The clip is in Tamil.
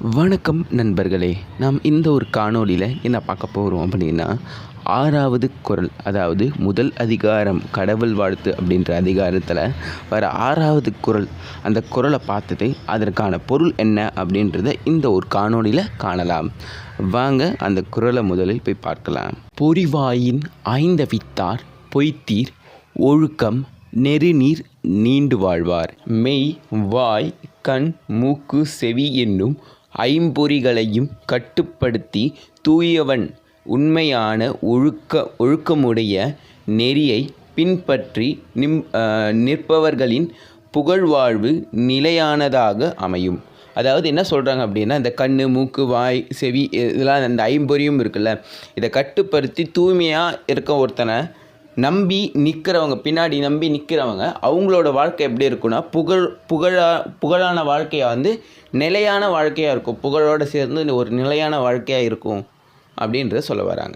வணக்கம் நண்பர்களே. நாம் இந்த ஒரு காணொளியில் என்ன பார்க்க போகிறோம் அப்படின்னா, 6வது குறள், அதாவது முதல் அதிகாரம் கடவுள் வாழ்த்து அப்படின்ற அதிகாரத்தில் வர 6வது குறள். அந்த குறளை பார்த்துட்டு அதற்கான பொருள் என்ன அப்படின்றத இந்த ஒரு காணொளியில் காணலாம். வாங்க அந்த குறளை முதலில் போய் பார்க்கலாம். பொறிவாயின் ஐந்தவித்தார் பொய்த்தீர் ஒழுக்கம் நெருநீர் நீண்டு வாழ்வார். மெய் வாய் கண் மூக்கு செவி என்னும் ஐம்பொறிகளையும் கட்டுப்படுத்தி தூயவன் உண்மையான ஒழுக்கமுடைய நெறியை பின்பற்றி நிற்பவர்களின் புகழ்வாழ்வு நிலையானதாக அமையும். அதாவது என்ன சொல்கிறாங்க அப்படின்னா, இந்த கண் மூக்கு வாய் செவி இதெல்லாம் அந்த ஐம்பொறியும் இருக்குல்ல, இதை கட்டுப்படுத்தி தூய்மையாக இருக்க ஒருத்தனை நம்பி நிற்கிறவங்க, பின்னாடி நம்பி நிற்கிறவங்க, அவங்களோட வாழ்க்கை எப்படி இருக்குன்னா புகழான வாழ்க்கையாக வந்து நிலையான வாழ்க்கையாக இருக்கும். புகழோடு சேர்ந்து ஒரு நிலையான வாழ்க்கையாக இருக்கும் அப்படின்றத சொல்ல வராங்க.